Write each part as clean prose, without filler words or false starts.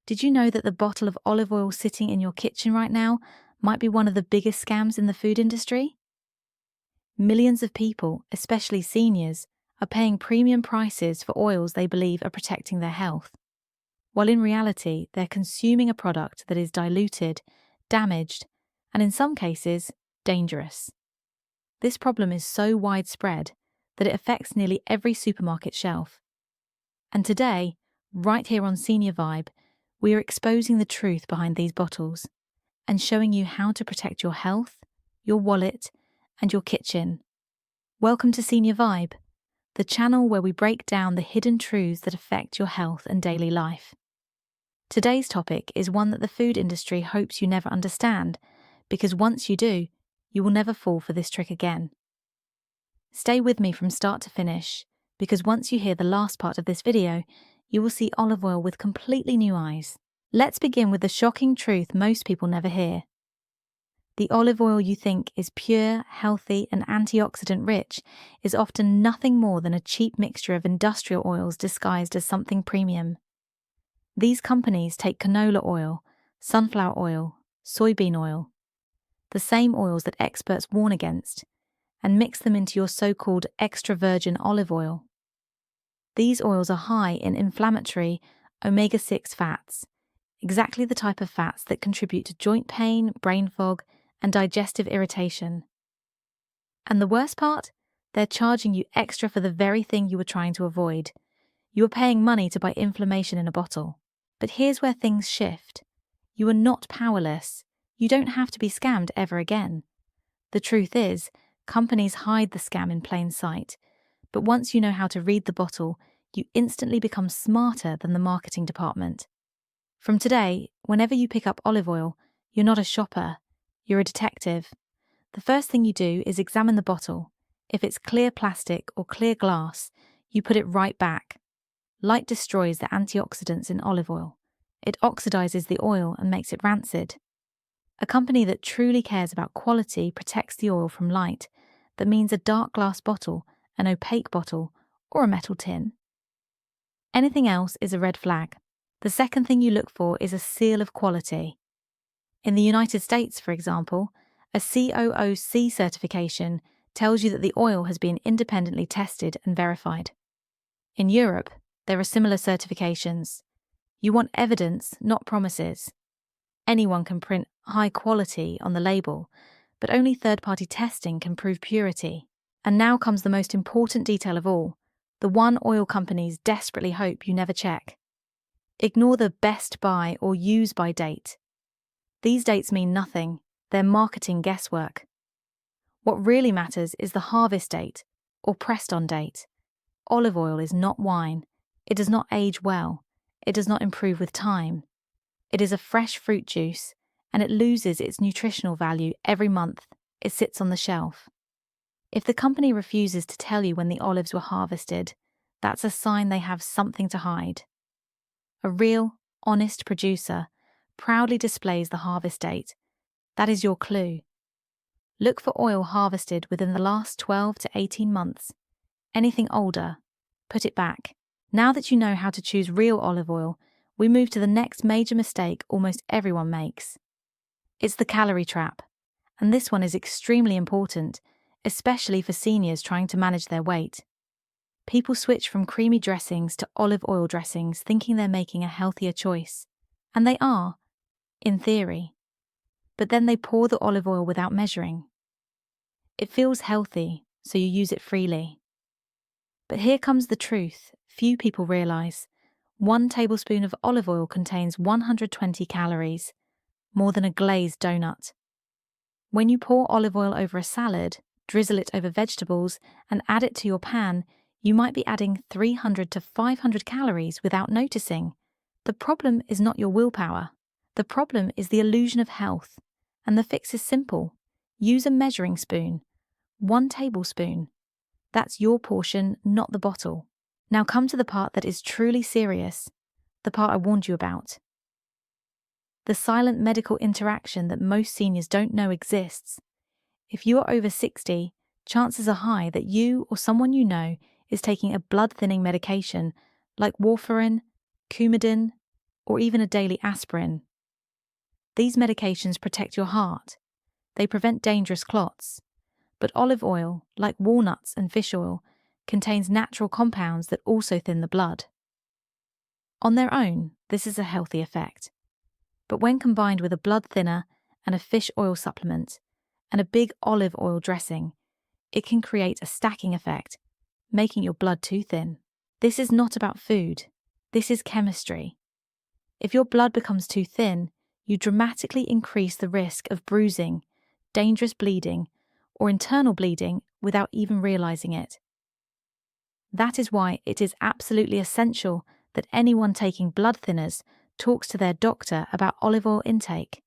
Did you know that the bottle of olive oil sitting in your kitchen right now might be one of the biggest scams in the food industry? Millions of people, especially seniors, are paying premium prices for oils they believe are protecting their health, while in reality they're consuming a product that is diluted, damaged, and in some cases, dangerous. This problem is so widespread that it affects nearly every supermarket shelf. And today, right here on SeniorVibe, we are exposing the truth behind these bottles and showing you how to protect your health, your wallet, and your kitchen. Welcome to SeniorVibe, the channel where we break down the hidden truths that affect your health and daily life. Today's topic is one that the food industry hopes you never understand, because once you do, you will never fall for this trick again. Stay with me from start to finish, because once you hear the last part of this video, you will see olive oil with completely new eyes. Let's begin with the shocking truth most people never hear. The olive oil you think is pure, healthy, and antioxidant rich is often nothing more than a cheap mixture of industrial oils disguised as something premium. These companies take canola oil, sunflower oil, soybean oil, the same oils that experts warn against, and mix them into your so-called extra virgin olive oil. These oils are high in inflammatory omega-6 fats, exactly the type of fats that contribute to joint pain, brain fog, and digestive irritation. And the worst part? They're charging you extra for the very thing you were trying to avoid. You are paying money to buy inflammation in a bottle. But here's where things shift. You are not powerless. You don't have to be scammed ever again. The truth is, companies hide the scam in plain sight. But once you know how to read the bottle, you instantly become smarter than the marketing department. From today, whenever you pick up olive oil, you're not a shopper, you're a detective. The first thing you do is examine the bottle. If it's clear plastic or clear glass, you put it right back. Light destroys the antioxidants in olive oil. It oxidizes the oil and makes it rancid. A company that truly cares about quality protects the oil from light. That means a dark glass bottle, an opaque bottle, or a metal tin. Anything else is a red flag. The second thing you look for is a seal of quality. In the United States, for example, a COOC certification tells you that the oil has been independently tested and verified. In Europe, there are similar certifications. You want evidence, not promises. Anyone can print high quality on the label, but only third-party testing can prove purity. And now comes the most important detail of all, the one oil companies desperately hope you never check. Ignore the best by or use by date. These dates mean nothing, they're marketing guesswork. What really matters is the harvest date, or pressed on date. Olive oil is not wine. It does not age well. It does not improve with time. It is a fresh fruit juice, and it loses its nutritional value every month it sits on the shelf. If the company refuses to tell you when the olives were harvested, that's a sign they have something to hide. A real, honest producer proudly displays the harvest date. That is your clue. Look for oil harvested within the last 12 to 18 months. Anything older, put it back. Now that you know how to choose real olive oil, we move to the next major mistake almost everyone makes. It's the calorie trap. And this one is extremely important, especially for seniors trying to manage their weight. People switch from creamy dressings to olive oil dressings thinking they're making a healthier choice. And they are, in theory. But then they pour the olive oil without measuring. It feels healthy, so you use it freely. But here comes the truth few people realize. 1 tablespoon of olive oil contains 120 calories, more than a glazed donut. When you pour olive oil over a salad, drizzle it over vegetables, and add it to your pan, you might be adding 300 to 500 calories without noticing. The problem is not your willpower. The problem is the illusion of health. And the fix is simple. Use a measuring spoon. 1 tablespoon. That's your portion, not the bottle. Now come to the part that is truly serious, the part I warned you about. The silent medical interaction that most seniors don't know exists. If you are over 60, chances are high that you or someone you know is taking a blood-thinning medication like warfarin, Coumadin, or even a daily aspirin. These medications protect your heart. They prevent dangerous clots. But olive oil, like walnuts and fish oil, contains natural compounds that also thin the blood. On their own, this is a healthy effect. But when combined with a blood thinner and a fish oil supplement and a big olive oil dressing, it can create a stacking effect, making your blood too thin. This is not about food. This is chemistry. If your blood becomes too thin, you dramatically increase the risk of bruising, dangerous bleeding, or internal bleeding without even realizing it. That is why it is absolutely essential that anyone taking blood thinners talks to their doctor about olive oil intake.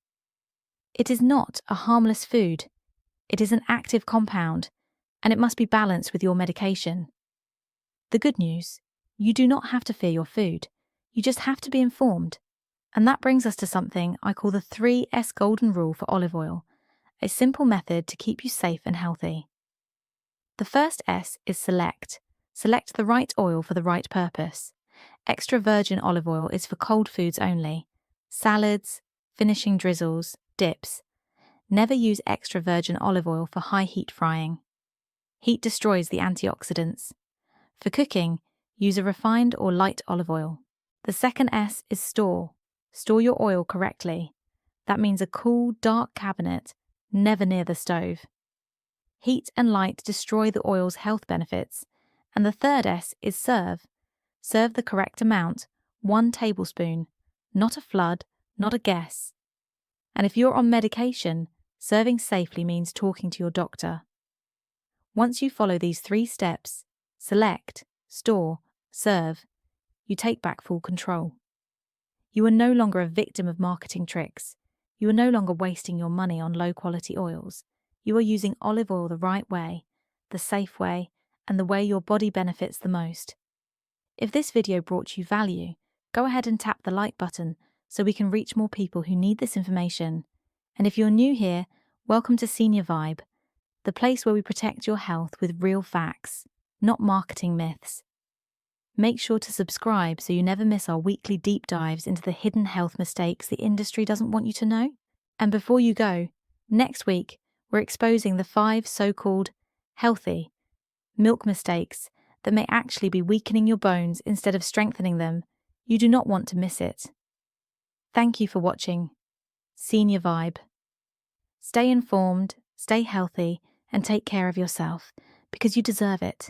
It is not a harmless food. It is an active compound, and it must be balanced with your medication. The good news, you do not have to fear your food. You just have to be informed. And that brings us to something I call the 3S golden rule for olive oil, a simple method to keep you safe and healthy. The first S is select. Select the right oil for the right purpose. Extra virgin olive oil is for cold foods only. Salads, finishing drizzles, dips. Never use extra virgin olive oil for high heat frying. Heat destroys the antioxidants. For cooking, use a refined or light olive oil. The second S is store. Store your oil correctly. That means a cool, dark cabinet, never near the stove. Heat and light destroy the oil's health benefits. And the third S is serve. Serve the correct amount, 1 tablespoon, not a flood, not a guess. And if you're on medication, serving safely means talking to your doctor. Once you follow these 3 steps, select, store, serve, you take back full control. You are no longer a victim of marketing tricks. You are no longer wasting your money on low-quality oils. You are using olive oil the right way, the safe way, and the way your body benefits the most. If this video brought you value, go ahead and tap the like button so we can reach more people who need this information. And if you're new here, welcome to SeniorVibe, the place where we protect your health with real facts, not marketing myths. Make sure to subscribe so you never miss our weekly deep dives into the hidden health mistakes the industry doesn't want you to know. And before you go, next week, we're exposing the 5 so-called healthy milk mistakes that may actually be weakening your bones instead of strengthening them. You do not want to miss it. Thank you for watching. SeniorVibe. Stay informed, stay healthy, and take care of yourself because you deserve it.